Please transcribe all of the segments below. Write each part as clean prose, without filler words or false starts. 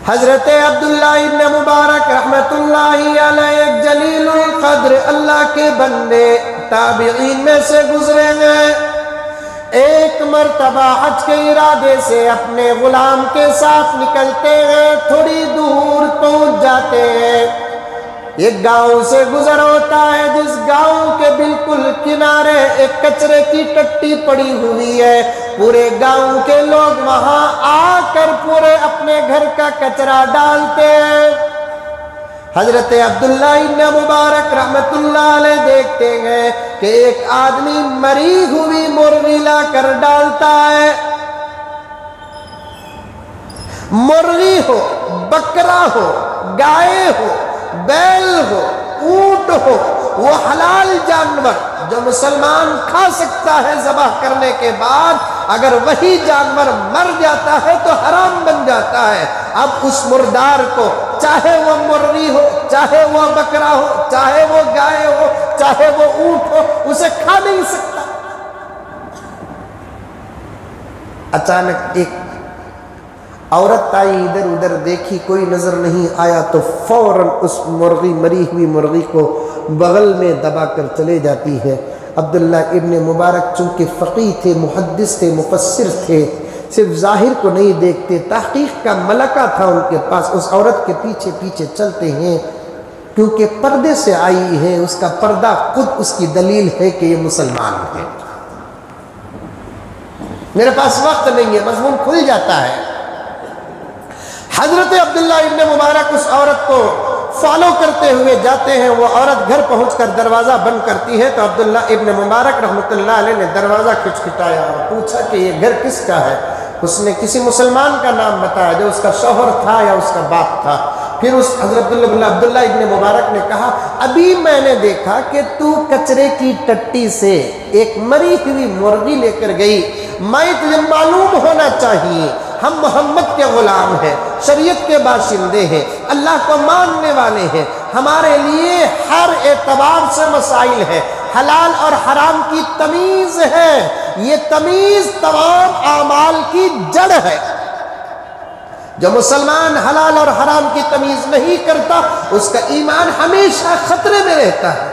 حضرت عبداللہ ابن مبارک رحمتاللہ علیہ ایک جلیل القدر اللہ کے بندے تابعین میں سے گزرے ہیں. ایک مرتبہ حج کے ارادے سے اپنے غلام کے ساتھ نکلتے ہیں. تھوڑی دور پہنچ جاتے ہیں. ایک گاؤں سے گزر ہوتا ہے جس گاؤں کے بالکل کنارے ایک کچرے کی ٹٹی پڑی ہوئی ہے. پورے گاؤں کے لوگ وہاں آ کر پورے اپنے گھر کا کچرا ڈالتے ہیں. حضرت عبداللہ ابن مبارک رحمت اللہ علیہ دیکھتے ہیں کہ ایک آدمی مری ہوئی مرغی لا کر ڈالتا ہے. مرغی ہو، بکرا ہو، گائے ہو، بیل ہو، اونٹ ہو، وہ حلال جانور جو مسلمان کھا سکتا ہے ذبح کرنے کے بعد، اگر وہی جانور مر جاتا ہے تو حرام بن جاتا ہے. اب اس مردار کو چاہے وہ مرغی ہو، چاہے وہ بکرا ہو، چاہے وہ گائے ہو، چاہے وہ اونٹ ہو، اسے کھا نہیں سکتا. اچانک ایک عورت آئی، ادھر ادھر دیکھی، کوئی نظر نہیں آیا تو فوراً اس مرغی، مری ہوئی مرغی کو بغل میں دبا کر چلے جاتی ہے. عبداللہ ابن مبارک چونکہ فقیہ تھے، محدث تھے، مفسر تھے، صرف ظاہر کو نہیں دیکھتے، تحقیق کا ملکہ تھا ان کے پاس. اس عورت کے پیچھے پیچھے چلتے ہیں کیونکہ پردے سے آئی ہے. اس کا پردہ خود اس کی دلیل ہے کہ یہ مسلمان ہے. میرے پاس وقت نہیں ہے، مضمون کھل جاتا ہے. حضرت عبداللہ ابن مبارک اس عورت کو فالو کرتے ہوئے جاتے ہیں. وہ عورت گھر پہنچ کر دروازہ بند کرتی ہے تو عبداللہ ابن مبارک رحمت اللہ علیہ نے دروازہ کھٹکھٹایا اور پوچھا کہ یہ گھر کس کا ہے. اس نے کسی مسلمان کا نام بتایا جو اس کا شوہر تھا یا اس کا باپ تھا. پھر اس حضرت عبداللہ ابن مبارک نے کہا ابھی میں نے دیکھا کہ تو کچرے کی ٹٹی سے ایک مری ہوئی مرغی لے کر گئی. میں تجھے معلوم ہونا چاہیے ہم محمد کے غلام ہیں، شریعت کے باشندے ہیں، اللہ کو ماننے والے ہیں. ہمارے لیے ہر اعتبار سے مسائل ہے. حلال اور حرام کی تمیز ہے. یہ تمیز تمام اعمال کی جڑ ہے. جو مسلمان حلال اور حرام کی تمیز نہیں کرتا اس کا ایمان ہمیشہ خطرے میں رہتا ہے.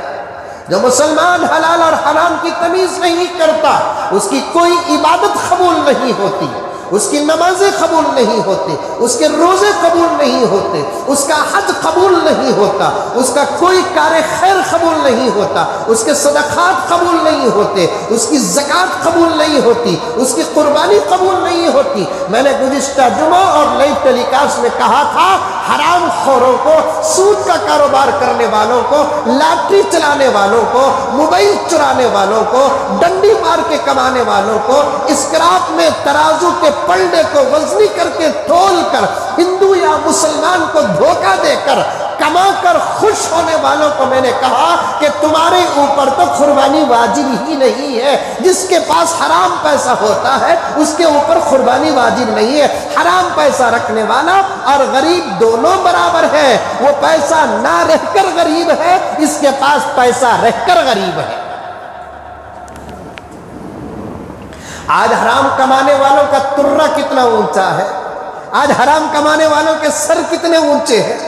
جو مسلمان حلال اور حرام کی تمیز نہیں کرتا اس کی کوئی عبادت قبول نہیں ہوتی، اس کی نمازیں قبول نہیں ہوتی، اس کے روزے قبول نہیں ہوتے، اس کا حج قبول نہیں ہوتا، اس کا کوئی کار خیر قبول نہیں ہوتا، اس کے صدقات قبول نہیں ہوتے، اس کی زکوٰۃ قبول نہیں ہوتی، اس کی قربانی قبول نہیں ہوتی. میں نے گزشتہ جمعہ اور لائیو ٹیلی کاسٹ میں کہا تھا حرام خوروں کو، سود کا کاروبار کرنے والوں کو، لاٹری چلانے والوں کو، موبائل چرانے والوں کو، ڈنڈی مار کے کمانے والوں کو، اسکراپ میں ترازو کے پلڑے کو وزنی کر کے تول کر ہندو یا مسلمان کو دھوکہ دے کر کما کر خوش ہونے والوں کو میں نے کہا کہ تمہارے اوپر تو قربانی واجب ہی نہیں ہے. جس کے پاس حرام پیسہ ہوتا ہے اس کے اوپر قربانی واجب نہیں ہے. حرام پیسہ رکھنے والا اور غریب دونوں برابر ہے. وہ پیسہ نہ رہ کر غریب ہے، اس کے پاس پیسہ رہ کر غریب ہے. آج حرام کمانے والوں کا ترہ کتنا اونچا ہے، آج حرام کمانے والوں کے سر کتنے اونچے ہیں،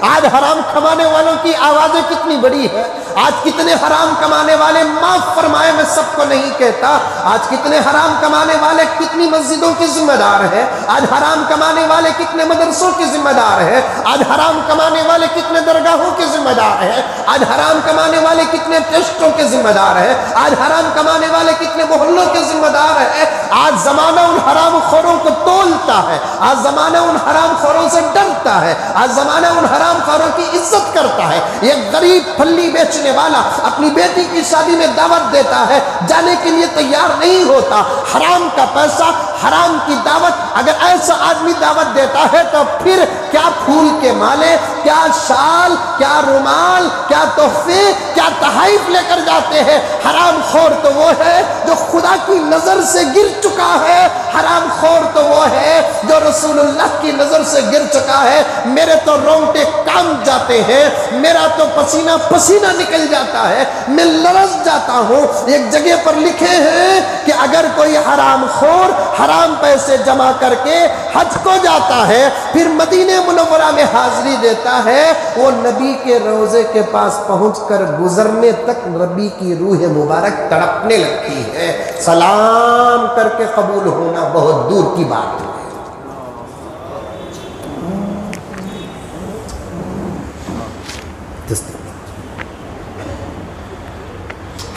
آج حرام کمانے والوں کی آوازیں کتنی بڑی ہے. آج کتنے حرام کمانے والے معاف فرمائے، میں سب کو نہیں کہتا، آج کتنے حرام کمانے والے کتنی مسجدوں کے ذمہ دار ہیں، آج حرام کمانے والے کتنے مدرسوں کے ذمہ دار ہیں، آج حرام کمانے والے کتنے درگاہوں کے ذمہ دار ہیں، آج حرام کمانے والے کتنے ٹرسٹوں کے ذمہ دار ہیں، آج حرام کمانے والے کتنے محلوں کے ذمہ دار ہیں. آج زمانہ ان حرام خوروں کو تولتا ہے، آج زمانہ ان حرام خوروں سے ڈرتا ہے، آج زمانہ ان حرام خوروں کی عزت کرتا ہے. یہ غریب پھلی بیچنے والا اپنی بیٹی کی شادی میں دعوت دیتا ہے، جانے کے لیے تیار نہیں ہوتا. حرام کا پیسہ، حرام کی دعوت، اگر ایسا آدمی دعوت دیتا ہے تو پھر کیا پھول کے مالے، کیا شال، کیا رومال، کیا تحفے، کیا تحائف لے کر جاتے ہیں. حرام خور تو وہ ہے جو خدا کی نظر سے گر چکا ہے، حرام خور تو وہ ہے جو رسول اللہ کی نظر سے گر چکا ہے. میرے تو رونگٹے کام جاتے ہیں، میرا تو پسینہ پسینہ نکل جاتا ہے، میں لرز جاتا ہوں. ایک جگہ پر لکھے ہیں کہ اگر کوئی حرام خور حرام پیسے جمع کر کے حج کو جاتا ہے، پھر مدینے مدینہ منورہ میں حاضری دیتا ہے، وہ نبی کے روضے کے پاس پہنچ کر گزرنے تک نبی کی روح مبارک تڑپنے لگتی ہے۔ سلام کر کے قبول ہونا بہت دور کی بات ہے۔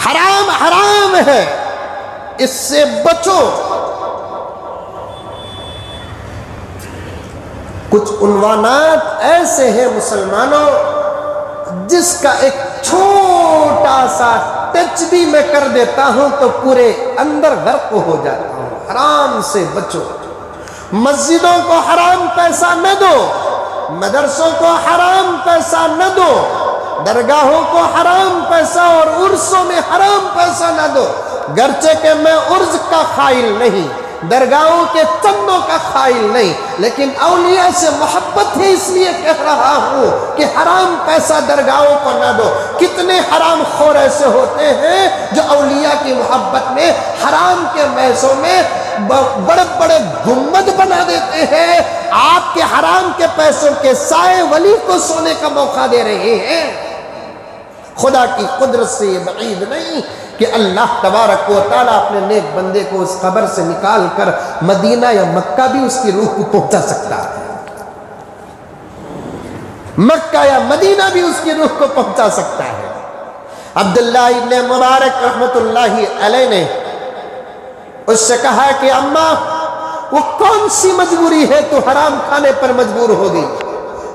حرام حرام ہے، اس سے بچو۔ کچھ عنوانات ایسے ہیں مسلمانوں جس کا ایک چھوٹا سا ٹچ بھی میں کر دیتا ہوں تو پورے اندر غرق ہو جاتا ہوں۔ حرام سے بچو۔ مسجدوں کو حرام پیسہ نہ دو، مدرسوں کو حرام پیسہ نہ دو، درگاہوں کو حرام پیسہ اور عرسوں میں حرام پیسہ نہ دو۔ گرچہ کہ میں عرس کا قائل نہیں، درگاہوں کے چندوں کا قائل نہیں، لیکن اولیاء سے محبت ہے اس لیے کہہ رہا ہوں کہ حرام پیسہ درگاہوں کو نہ دو۔ کتنے حرام خور ایسے ہوتے ہیں جو اولیاء کی محبت میں حرام کے محضوں میں بڑے بڑے گنبد بنا دیتے ہیں، آپ کے حرام کے پیسوں کے سائے ولی کو سونے کا موقع دے رہے ہیں۔ خدا کی قدرت سے یہ بعید نہیں کہ اللہ تبارک و تعالیٰ اپنے نیک بندے کو اس قبر سے نکال کر مدینہ یا مکہ بھی اس کی روح کو پہنچا سکتا ہے، مکہ یا مدینہ بھی اس کی روح کو پہنچا سکتا ہے۔ عبداللہ ابن مبارک رحمت اللہ علیہ نے اس سے کہا کہ اماں وہ کون سی مجبوری ہے تو حرام کھانے پر مجبور ہو گئی؟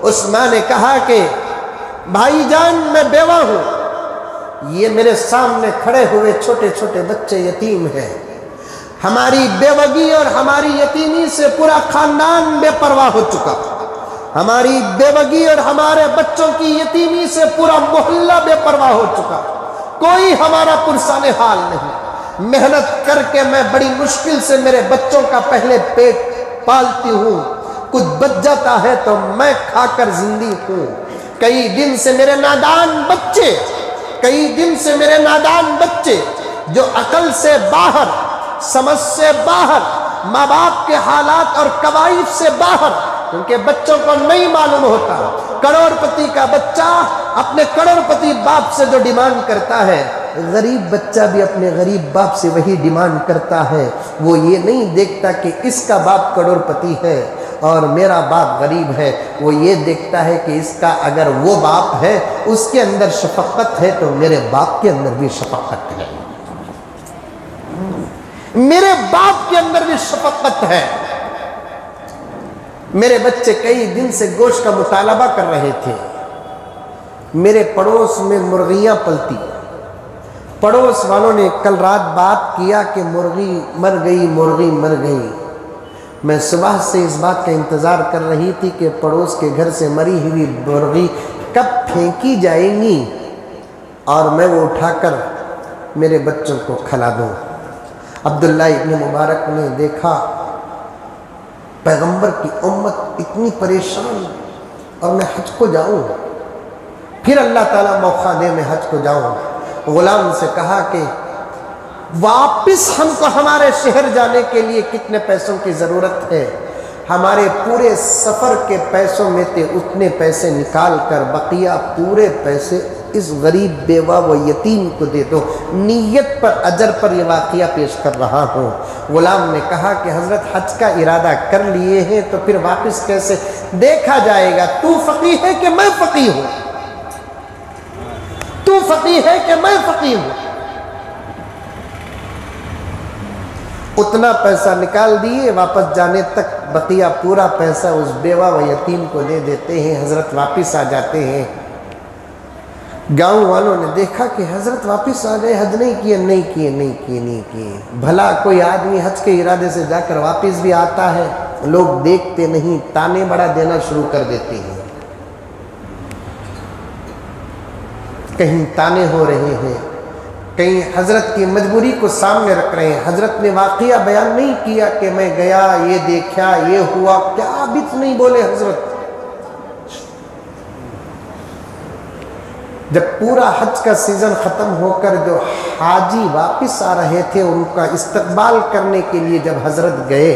اس ماں نے کہا کہ بھائی جان میں بیوہ ہوں، یہ میرے سامنے کھڑے ہوئے چھوٹے چھوٹے بچے یتیم ہیں، ہماری بیوگی اور ہماری یتیمی سے پورا خاندان بے پرواہ ہو چکا، ہماری بیوگی اور ہمارے بچوں کی یتیمی سے پورا محلہ بے پرواہ ہو چکا، کوئی ہمارا پرسان حال نہیں۔ محنت کر کے میں بڑی مشکل سے میرے بچوں کا پہلے پیٹ پالتی ہوں، کچھ بچ جاتا ہے تو میں کھا کر زندگی ہوں۔ کئی دن سے میرے نادان بچے جو عقل سے باہر، سمجھ سے باہر، ماں باپ کے حالات اور قواعد سے باہر، کیونکہ بچوں کو نہیں معلوم ہوتا۔ کروڑ پتی کا بچہ اپنے کروڑ پتی باپ سے جو ڈیمانڈ کرتا ہے، غریب بچہ بھی اپنے غریب باپ سے وہی ڈیمانڈ کرتا ہے۔ وہ یہ نہیں دیکھتا کہ اس کا باپ کروڑ پتی ہے اور میرا باپ غریب ہے، وہ یہ دیکھتا ہے کہ اس کا اگر وہ باپ ہے اس کے اندر شفقت ہے تو میرے باپ کے اندر بھی شفقت ہے، میرے باپ کے اندر بھی شفقت ہے۔ میرے بچے کئی دن سے گوشت کا مطالبہ کر رہے تھے، میرے پڑوس میں مرغیاں پلتی، پڑوس والوں نے کل رات بات کیا کہ مرغی مر گئی۔ میں صبح سے اس بات کا انتظار کر رہی تھی کہ پڑوس کے گھر سے مری ہوئی مرغی کب پھینکی جائیں گی اور میں وہ اٹھا کر میرے بچوں کو کھلا دوں۔ عبداللہ ابن مبارک نے دیکھا پیغمبر کی امت اتنی پریشان اور میں حج کو جاؤں، پھر اللہ تعالیٰ موقع دے میں حج کو جاؤں۔ غلام سے کہا کہ واپس ہم کو ہمارے شہر جانے کے لیے کتنے پیسوں کی ضرورت ہے؟ ہمارے پورے سفر کے پیسوں میں سے اتنے پیسے نکال کر بقیہ پورے پیسے اس غریب بیوہ و یتیم کو دے دو، نیت پر اجر پر یہ واقعہ پیش کر رہا ہوں۔ غلام نے کہا کہ حضرت حج کا ارادہ کر لیے ہیں تو پھر واپس کیسے؟ دیکھا جائے گا، تو فقیہ ہے کہ میں فقیہ ہوں، تو فقیہ ہے کہ میں فقیہ ہوں۔ اتنا پیسہ نکال دیے، واپس جانے تک بقیہ پورا پیسہ اس بیوہ و یتیم کو دے دیتے ہیں، حضرت واپس آ جاتے ہیں۔ گاؤں والوں نے دیکھا کہ حضرت واپس آ گئے، حج نہیں کیے۔ بھلا کوئی آدمی حج کے ارادے سے جا کر واپس بھی آتا ہے؟ لوگ دیکھتے نہیں، تانے بڑا دینا شروع کر دیتے ہیں۔ کہیں تانے ہو رہے ہیں، کہیں حضرت کی مجبوری کو سامنے رکھ رہے ہیں۔ حضرت نے واقعہ بیان نہیں کیا کہ میں گیا، یہ دیکھا، یہ ہوا، کیا بھی نہیں بولے حضرت۔ جب پورا حج کا سیزن ختم ہو کر جو حاجی واپس آ رہے تھے ان کا استقبال کرنے کے لیے جب حضرت گئے،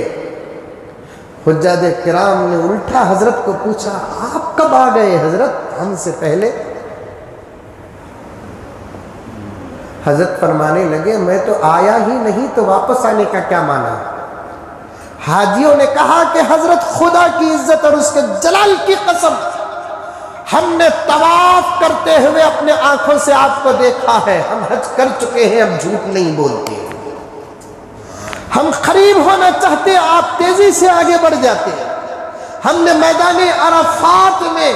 حجاج کرام نے الٹا حضرت کو پوچھا آپ کب آ گئے حضرت ہم سے پہلے؟ حضرت فرمانے لگے میں تو آیا ہی نہیں تو واپس آنے کا کیا معنی؟ حاجیوں نے کہا کہ حضرت خدا کی عزت اور اس کے جلال کی قسم ہم نے طواف کرتے ہوئے اپنے آنکھوں سے آپ کو دیکھا ہے، ہم حج کر چکے ہیں، ہم جھوٹ نہیں بولتے، ہم قریب ہونا چاہتے آپ تیزی سے آگے بڑھ جاتے، ہم نے میدان عرفات میں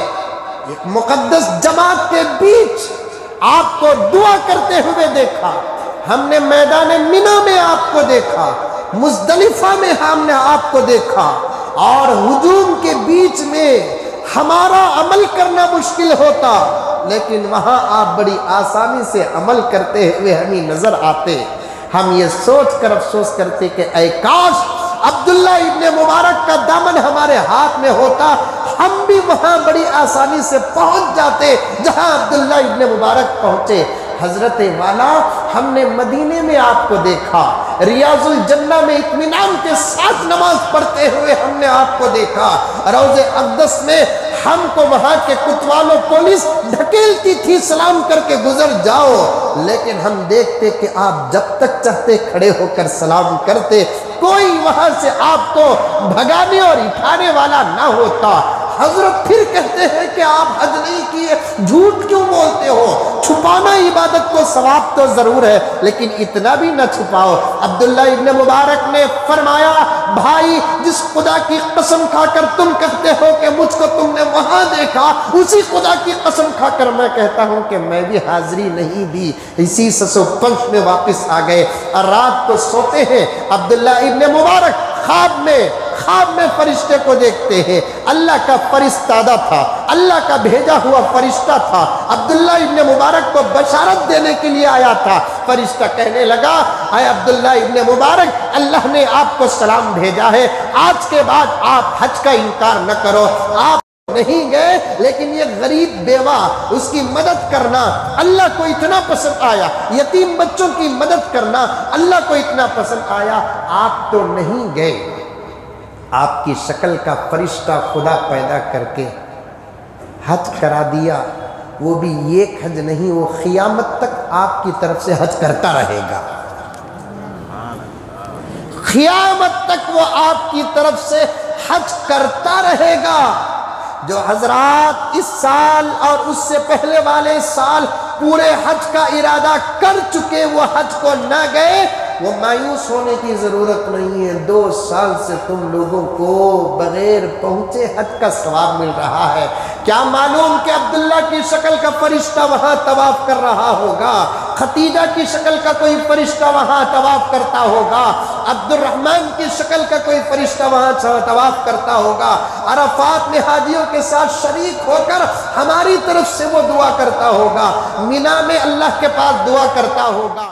ایک مقدس جماعت کے بیچ آپ کو دعا کرتے ہوئے دیکھا، ہم نے میدان منی میں آپ کو دیکھا، مزدلفہ میں ہم نے آپ کو دیکھا، اور ہجوم کے بیچ میں ہمارا عمل کرنا مشکل ہوتا لیکن وہاں آپ بڑی آسانی سے عمل کرتے ہوئے ہمیں نظر آتے۔ ہم یہ سوچ کر افسوس کرتے کہ اے کاش عبداللہ ابن مبارک کا دامن ہمارے ہاتھ میں ہوتا، ہم بھی وہاں بڑی آسانی سے پہنچ جاتے جہاں عبداللہ ابن مبارک پہنچے۔ حضرت والا ہم نے مدینے میں آپ کو دیکھا، ریاض الجنہ میں اطمینان کے ساتھ نماز پڑھتے ہوئے ہم نے آپ کو دیکھا، روض اقدس میں ہم کو وہاں کے کوتوالوں پولیس ڈھکیلتی تھی سلام کر کے گزر جاؤ، لیکن ہم دیکھتے کہ آپ جب تک چاہتے کھڑے ہو کر سلام کرتے، کوئی وہاں سے آپ کو بھگانے اور اٹھانے والا نہ ہوتا۔ حضرت پھر کہتے ہیں کہ آپ حج نہیں کیے، جھوٹ کیوں بولتے ہو؟ چھپانا عبادت کو ثواب تو ضرور ہے لیکن اتنا بھی نہ چھپاؤ۔ عبداللہ ابن مبارک نے فرمایا بھائی جس خدا کی قسم کھا کر تم کہتے ہو کہ مجھ کو تم نے وہاں دیکھا، اسی خدا کی قسم کھا کر میں کہتا ہوں کہ میں بھی حاضری نہیں دی۔ اسی 605 میں واپس آ گئے اور رات کو سوتے ہیں، عبداللہ ابن مبارک خواب میں فرشتے کو دیکھتے ہیں، اللہ کا فرستادہ تھا، اللہ کا بھیجا ہوا فرشتہ تھا، عبداللہ ابن مبارک کو بشارت دینے کے لیے آیا تھا۔ فرشتہ کہنے لگا اے عبداللہ ابن مبارک اللہ نے آپ کو سلام بھیجا ہے، آج کے بعد آپ حج کا انکار نہ کرو۔ آپ نہیں گئے لیکن یہ غریب بیوہ اس کی مدد کرنا اللہ کو اتنا پسند آیا، یتیم بچوں کی مدد کرنا اللہ کو اتنا پسند آیا، آپ تو نہیں گئے۔ آپ کی شکل کا فرشتہ خدا پیدا کر کے حج کرا دیا، وہ بھی ایک حج نہیں، وہ قیامت تک آپ کی طرف سے حج کرتا رہے گا، قیامت تک وہ آپ کی طرف سے حج کرتا رہے گا۔ جو حضرات اس سال اور اس سے پہلے والے سال پورے حج کا ارادہ کر چکے وہ حج کو نہ گئے، وہ مایوس ہونے کی ضرورت نہیں ہے۔ 2 سال سے تم لوگوں کو بغیر پہنچے حج کا ثواب مل رہا ہے۔ کیا معلوم کہ عبداللہ کی شکل کا فرشتہ وہاں طواف کر رہا ہوگا، ختیجہ کی شکل کا کوئی فرشتہ وہاں طواف کرتا ہوگا، عبد الرحمن کی شکل کا کوئی فرشتہ وہاں طواف کرتا ہوگا، عرفات میں حاجیوں کے ساتھ شریک ہو کر ہماری طرف سے وہ دعا کرتا ہوگا، مینا میں اللہ کے پاس دعا کرتا ہوگا۔